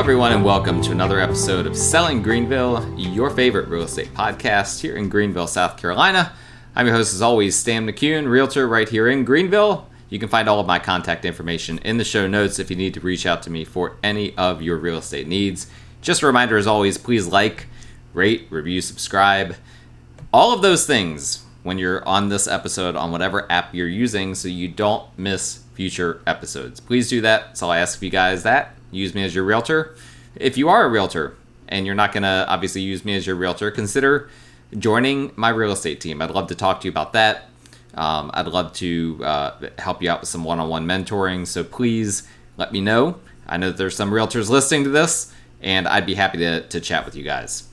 everyone, and welcome to another episode of Selling Greenville, your favorite real estate podcast here in Greenville, South Carolina. I'm your host, as always, Stan McCune, realtor right here in Greenville. You can find all of my contact information in the show notes if you need to reach out to me for any of your real estate needs. Just a reminder, as always, please like, rate, review, subscribe, all of those things when you're on this episode on whatever app you're using so you don't miss future episodes. Please do that. That's all I ask of you guys. Use me as your realtor. If you are a realtor and you're not going to obviously use me as your realtor, consider joining my real estate team. I'd love to talk to you about that. I'd love to help you out with some one-on-one mentoring. So please let me know. I know that there's some realtors listening to this, and I'd be happy to chat with you guys.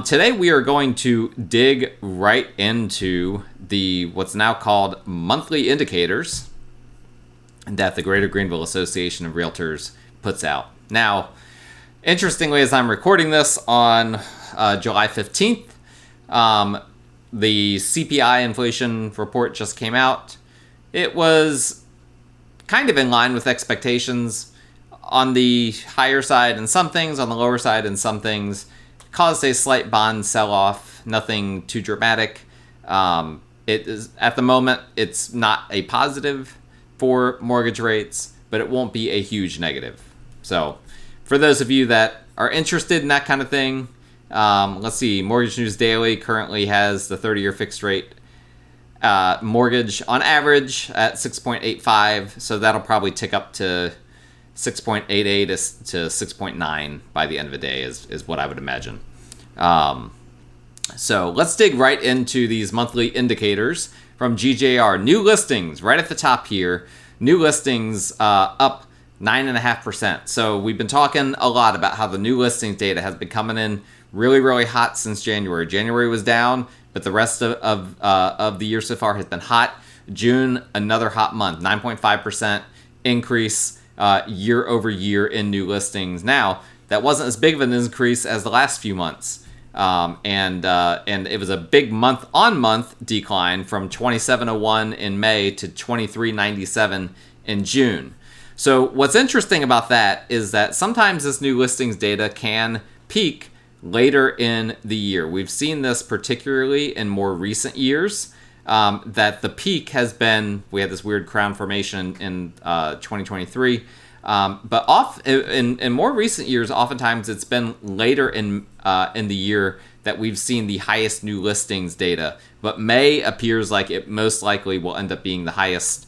Today we are going to dig right into what's now called monthly indicators that the Greater Greenville Association of Realtors puts out. Now, interestingly, as I'm recording this on July 15th, the CPI inflation report just came out. It was kind of in line with expectations, on the higher side in some things, on the lower side in some things. Caused a slight bond sell-off, nothing too dramatic. It is, at the moment, it's not a positive for mortgage rates, but it won't be a huge negative. So for those of you that are interested in that kind of thing, let's see, Mortgage News Daily currently has the 30-year fixed rate mortgage on average at 6.85, so that'll probably tick up to 6.88 to 6.9 by the end of the day is what I would imagine. So let's dig right into these monthly indicators from GJR. New listings right at the top here. New listings up 9.5%. So we've been talking a lot about how the new listings data has been coming in really, really hot since January. January was down, but the rest of the year so far has been hot. June, another hot month, 9.5% increase year over year in new listings. Now, that wasn't as big of an increase as the last few months. And it was a big month-on-month decline from 2701 in May to 2397 in June. So what's interesting about that is that sometimes this new listings data can peak later in the year. We've seen this particularly in more recent years, that the peak has been, we had this weird crown formation in 2023, but in more recent years, oftentimes it's been later in the year that we've seen the highest new listings data. But May appears like it most likely will end up being the highest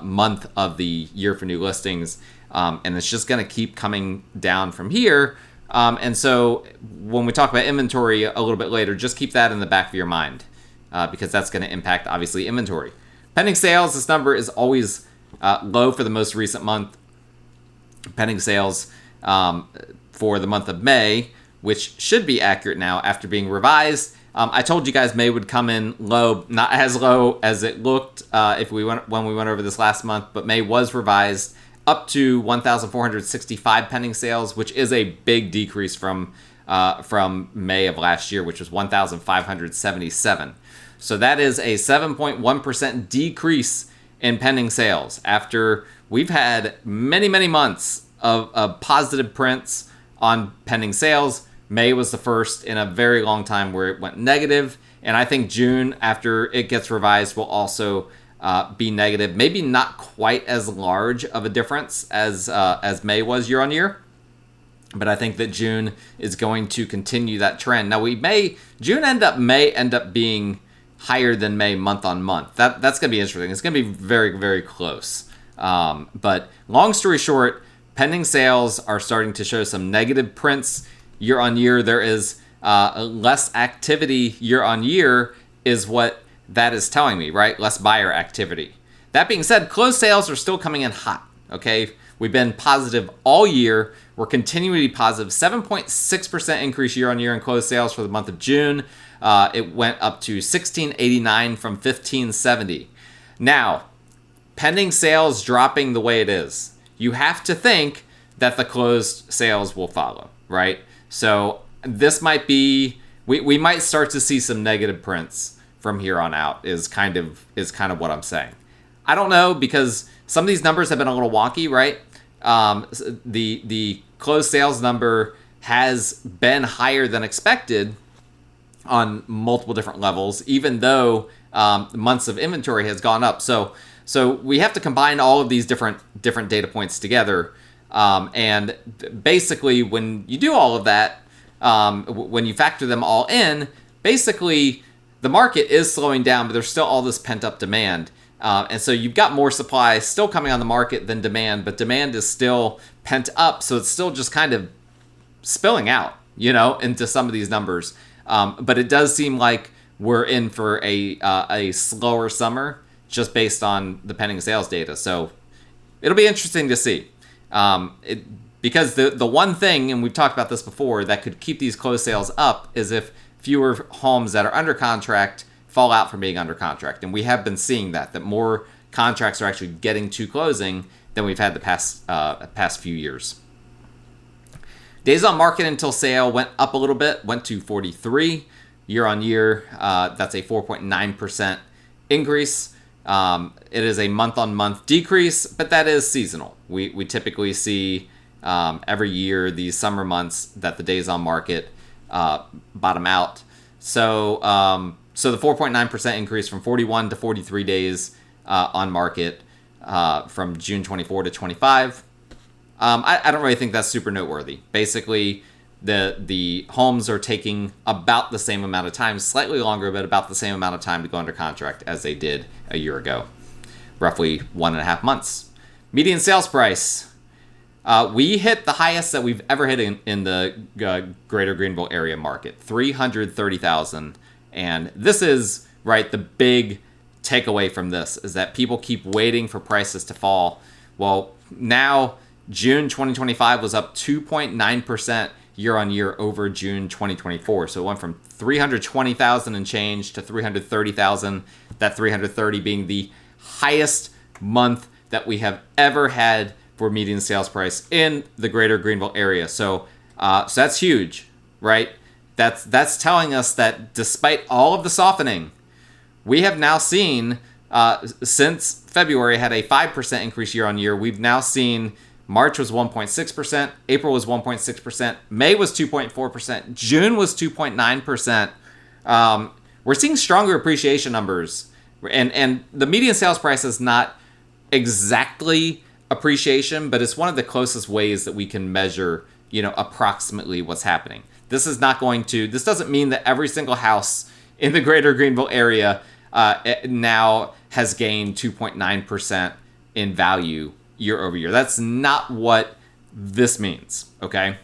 month of the year for new listings, and it's just going to keep coming down from here. And so when we talk about inventory a little bit later, just keep that in the back of your mind, because that's going to impact, obviously, inventory. Pending sales, this number is always low for the most recent month. Pending sales for the month of May, which should be accurate now after being revised. I told you guys May would come in low, not as low as it looked when we went over this last month, but May was revised up to 1,465 pending sales, which is a big decrease from May of last year, which was 1,577. So that is a 7.1% decrease in pending sales after we've had many, many months of positive prints on pending sales. May was the first in a very long time where it went negative, and I think June, after it gets revised, will also be negative. Maybe not quite as large of a difference as May was year on year, but I think that June is going to continue that trend. Now may end up being higher than May month on month. That's going to be interesting. It's going to be very, very close. But long story short, pending sales are starting to show some negative prints year on year. There is less activity year on year is what that is telling me, right? Less buyer activity. That being said, closed sales are still coming in hot, okay? We've been positive all year. We're continuing to be positive. 7.6% increase year on year in closed sales for the month of June. It went up to 1,689 from 1,570. Now, pending sales dropping the way it is, you have to think that the closed sales will follow, right? So this might be, we might start to see some negative prints from here on out is kind of what I'm saying. I don't know, because some of these numbers have been a little wonky, right? The closed sales number has been higher than expected on multiple different levels, even though months of inventory has gone up. So we have to combine all of these different data points together. And basically, when you do all of that, when you factor them all in, basically the market is slowing down, but there's still all this pent-up demand. And so you've got more supply still coming on the market than demand, but demand is still pent up, so it's still just kind of spilling out, into some of these numbers. But it does seem like we're in for a slower summer just based on the pending sales data. So it'll be interesting to see. Because the one thing, and we've talked about this before, that could keep these closed sales up is if fewer homes that are under contract fall out from being under contract. And we have been seeing that more contracts are actually getting to closing than we've had the past few years. Days on market until sale went up a little bit, went to 43 year on year. That's a 4.9% increase. It is a month-on-month decrease, but that is seasonal. We typically see every year these summer months that the days on market bottom out. So the 4.9% increase from 41 to 43 days on market from June 24 to 25. I don't really think that's super noteworthy. Basically, the homes are taking about the same amount of time, slightly longer, but about the same amount of time to go under contract as they did a year ago, roughly 1.5 months. Median sales price. We hit the highest that we've ever hit in the greater Greenville area market, $330,000. And this is, right, the big takeaway from this is that people keep waiting for prices to fall. Well, now June 2025 was up 2.9% year on year over June 2024. So it went from 320,000 and change to 330,000, that 330 being the highest month that we have ever had for median sales price in the greater Greenville area. So that's huge, right? That's telling us that despite all of the softening, we have now seen, since February had a 5% increase year on year, we've now seen March was 1.6%, April was 1.6%, May was 2.4%, June was 2.9%. We're seeing stronger appreciation numbers, and the median sales price is not exactly appreciation, but it's one of the closest ways that we can measure, approximately what's happening. This doesn't mean that every single house in the greater Greenville area now has gained 2.9% in value year over year. That's not what this means, okay?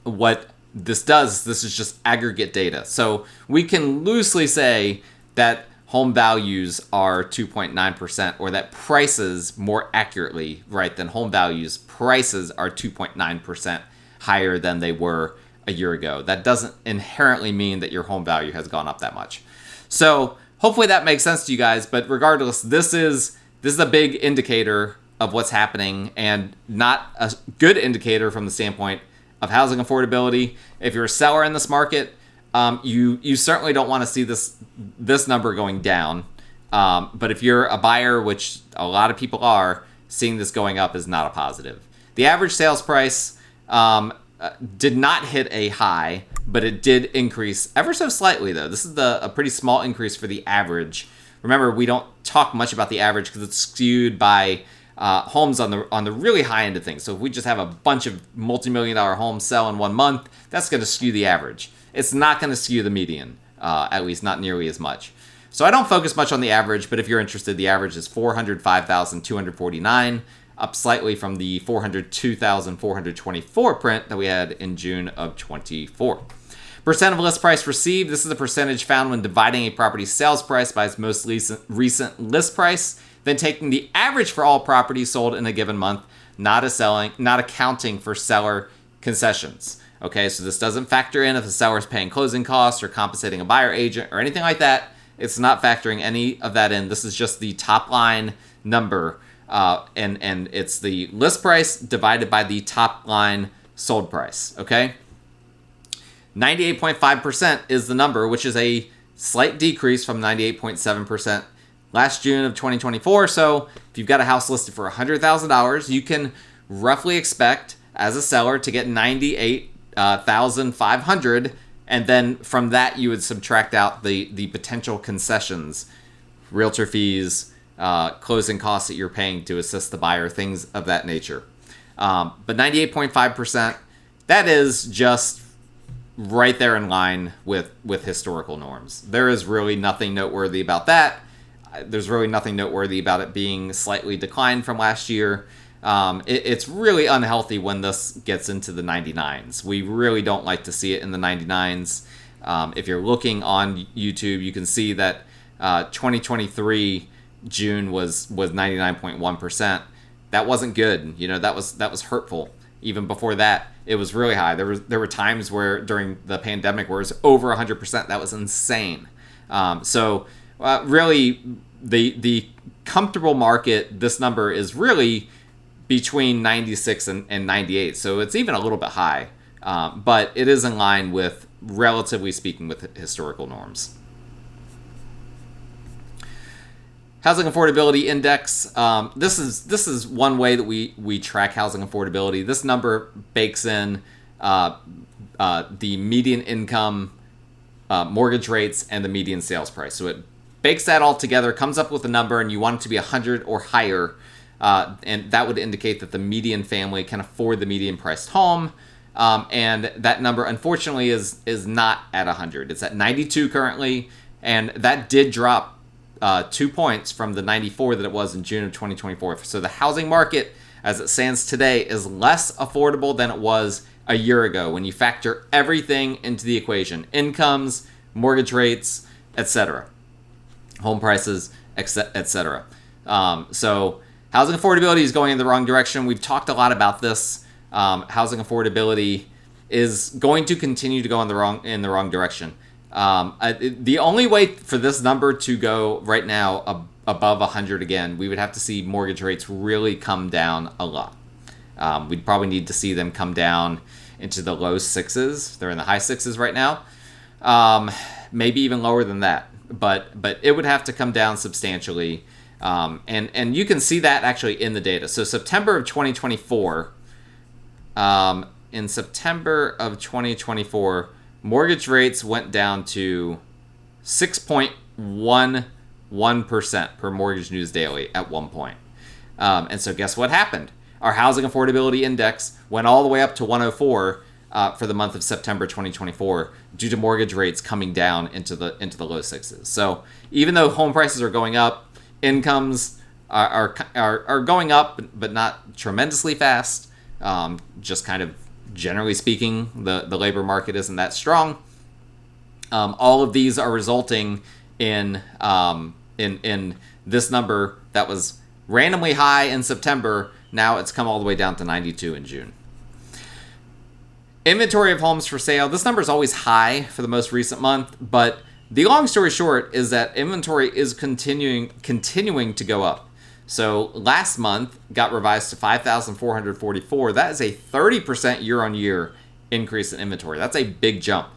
What this does, this is just aggregate data. So we can loosely say that home values are 2.9%, or that prices, more accurately, right, than home values, prices are 2.9% higher than they were a year ago. That doesn't inherently mean that your home value has gone up that much. So hopefully that makes sense to you guys, but regardless, this is a big indicator of what's happening, and not a good indicator from the standpoint of housing affordability. If you're a seller in this market, you certainly don't want to see this number going down. But if you're a buyer, which a lot of people are, seeing this going up is not a positive. The average sales price did not hit a high, but it did increase ever so slightly, though. This is a pretty small increase for the average. Remember, we don't talk much about the average because it's skewed by homes on the really high end of things. So if we just have a bunch of multi-million-dollar homes sell in 1 month, that's going to skew the average. It's not going to skew the median, at least not nearly as much. So I don't focus much on the average, but if you're interested, the average is 405,249, up slightly from the 402,424 print that we had in June of 24. Percent of list price received. This is the percentage found when dividing a property's sales price by its most recent list price, then taking the average for all properties sold in a given month, not accounting for seller concessions. Okay, so this doesn't factor in if the seller is paying closing costs or compensating a buyer agent or anything like that. It's not factoring any of that in. This is just the top line number, and it's the list price divided by the top line sold price. Okay, 98.5% is the number, which is a slight decrease from 98.7% last June of 2024. So if you've got a house listed for $100,000, you can roughly expect as a seller to get 98,500, and then from that you would subtract out the potential concessions, realtor fees, closing costs that you're paying to assist the buyer, things of that nature. But 98.5%, that is just right there in line with historical norms. There is really nothing noteworthy about that. There's really nothing noteworthy about it being slightly declined from last year. It's really unhealthy when this gets into the 99s. We really don't like to see it in the 99s. If you're looking on YouTube, you can see that 2023 June was 99.1%. That wasn't good. That was hurtful. Even before that, it was really high. There were times where during the pandemic where it was over 100%. That was insane. Really, the comfortable market, this number is really between 96 and 98. So it's even a little bit high. But it is in line with, relatively speaking, with historical norms. Housing Affordability Index. This is one way that we track housing affordability. This number bakes in the median income, mortgage rates, and the median sales price. So it bakes that all together, comes up with a number, and you want it to be 100 or higher, and that would indicate that the median family can afford the median priced home. And that number, unfortunately, is not at 100. It's at 92 currently, and that did drop 2 points from the 94 that it was in June of 2024. So the housing market, as it stands today, is less affordable than it was a year ago when you factor everything into the equation: incomes, mortgage rates, etc., home prices, etc. So housing affordability is going in the wrong direction. We've talked a lot about this. Housing affordability is going to continue to go in the wrong direction. The only way for this number to go right now above 100 again, we would have to see mortgage rates really come down a lot. We'd probably need to see them come down into the low sixes. They're in the high sixes right now. Maybe even lower than that. But it would have to come down substantially. And you can see that actually in the data. So September of 2024, in September of 2024, mortgage rates went down to 6.11% per Mortgage News Daily at one point. And so guess what happened? Our Housing Affordability Index went all the way up to 104 for the month of September 2024 due to mortgage rates coming down into the low sixes. So even though home prices are going up, incomes are going up, but not tremendously fast. Just kind of generally speaking, the labor market isn't that strong. All of these are resulting in this number that was randomly high in September. Now it's come all the way down to 92 in June. Inventory of homes for sale. This number is always high for the most recent month, but the long story short is that inventory is continuing to go up. So last month got revised to 5,444. That is a 30% year-on-year increase in inventory. That's a big jump.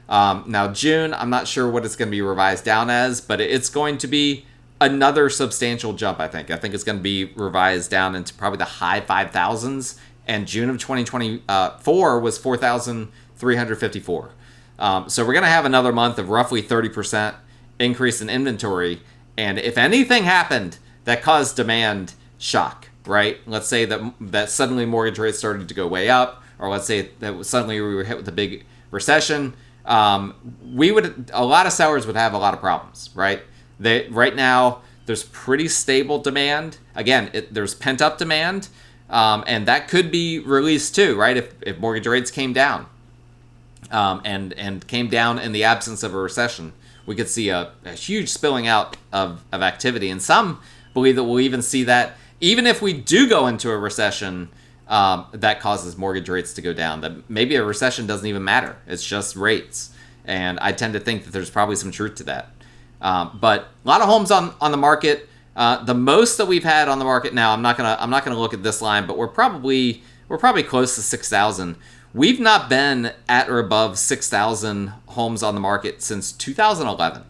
Now June, I'm not sure what it's going to be revised down as, but it's going to be another substantial jump, I think. I think it's going to be revised down into probably the high 5,000s, and June of 2024 was 4,354. So we're going to have another month of roughly 30% increase in inventory, and if anything happened that caused demand shock, right? Let's say that suddenly mortgage rates started to go way up, or let's say that suddenly we were hit with a big recession. A lot of sellers would have a lot of problems, right? Right now there's pretty stable demand. Again, there's pent up demand, and that could be released too, right? If mortgage rates came down, and came down in the absence of a recession, we could see a huge spilling out of activity, and some believe that we'll even see that even if we do go into a recession, that causes mortgage rates to go down. That maybe a recession doesn't even matter. It's just rates. And I tend to think that there's probably some truth to that. But a lot of homes on the market. The most that we've had on the market now, I'm not gonna look at this line, but we're probably close to 6,000. We've not been at or above 6,000 homes on the market since 2011.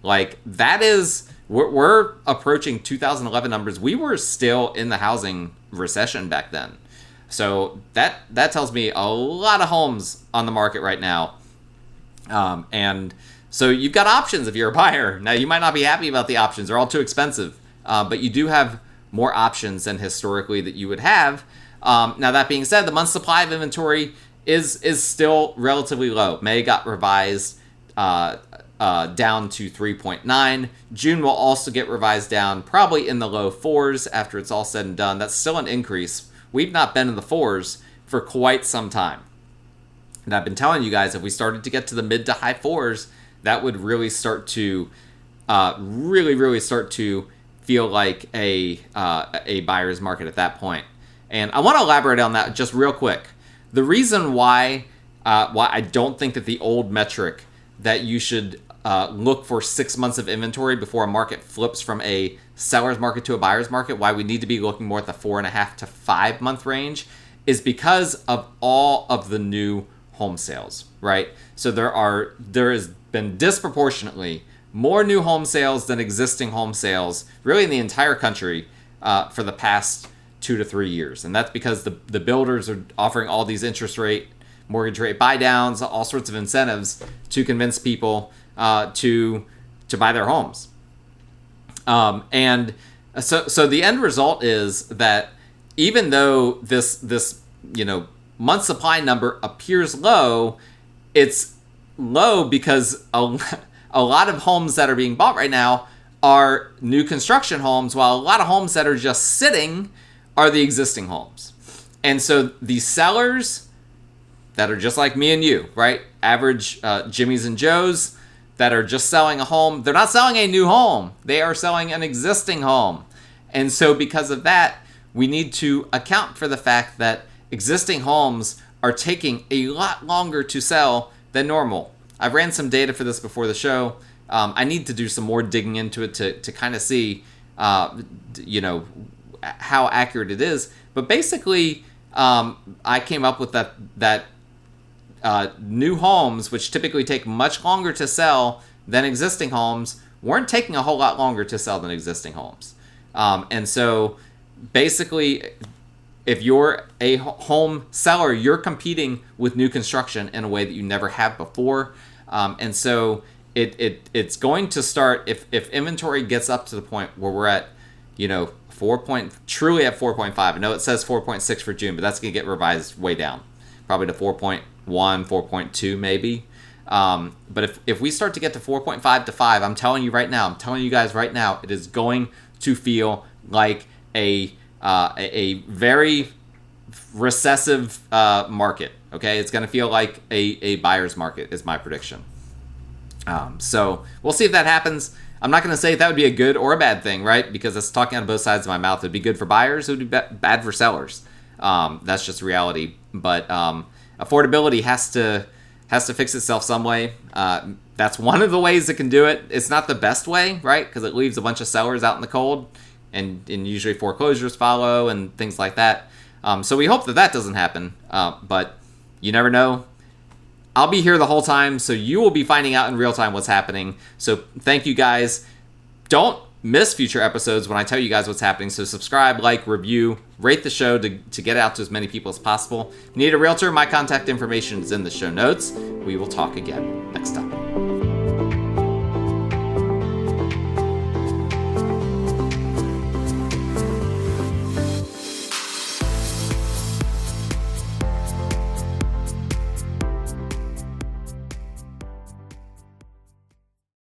Like, that is, we're approaching 2011 numbers. We were still in the housing recession back then. So that tells me a lot of homes on the market right now. And so you've got options if you're a buyer. Now, you might not be happy about the options. They're all too expensive. But you do have more options than historically that you would have. Now, that being said, the month's supply of inventory is still relatively low. May got revised down to 3.9. June will also get revised down probably in the low 4s after it's all said and done. That's still an increase. We've not been in the 4s for quite some time. And I've been telling you guys, if we started to get to the mid to high 4s, that would really start to really start to feel like a buyer's market at that point. And I want to elaborate on that just real quick. The reason why I don't think that the old metric that you should look for 6 months of inventory before a market flips from a seller's market to a buyer's market, why we need to be looking more at the 4.5 to 5 month range, is because of all of the new home sales, right? So there has been disproportionately more new home sales than existing home sales, really in the entire country, for the past 2 to 3 years. And that's because the builders are offering all these mortgage rate buy downs, all sorts of incentives to convince people to buy their homes. And so the end result is that even though this month supply number appears low, it's low because a lot of homes that are being bought right now are new construction homes, while a lot of homes that are just sitting are the existing homes. And so the sellers that are just like me and you, right? Average Jimmys and Joes that are just selling a home. They're not selling a new home. They are selling an existing home. And so because of that, we need to account for the fact that existing homes are taking a lot longer to sell than normal. I've ran some data for this before the show. I need to do some more digging into it to kind of see, how accurate it is. But basically, I came up with that new homes, which typically take much longer to sell than existing homes, weren't taking a whole lot longer to sell than existing homes. And so basically, if you're a home seller, you're competing with new construction in a way that you never have before. And so it's going to start, if inventory gets up to the point where we're at, truly at 4.5. I know it says 4.6 for June, but that's going to get revised way down, probably to 4.1, 4.2 maybe. But if we start to get to 4.5 to 5, I'm telling you guys right now, it is going to feel like a very recessive market. Okay, it's going to feel like a buyer's market is my prediction. So we'll see if that happens. I'm not going to say if that would be a good or a bad thing, right? Because it's talking out of both sides of my mouth. It would be good for buyers. It would be bad for sellers. That's just reality. But affordability has to fix itself some way. That's one of the ways it can do it. It's not the best way, right? Because it leaves a bunch of sellers out in the cold, and usually foreclosures follow and things like that. So we hope that doesn't happen. But you never know. I'll be here the whole time, so you will be finding out in real time what's happening. So thank you guys. Don't miss future episodes when I tell you guys what's happening. So subscribe, like, review, rate the show to get out to as many people as possible. If you need a realtor, my contact information is in the show notes. We will talk again next time.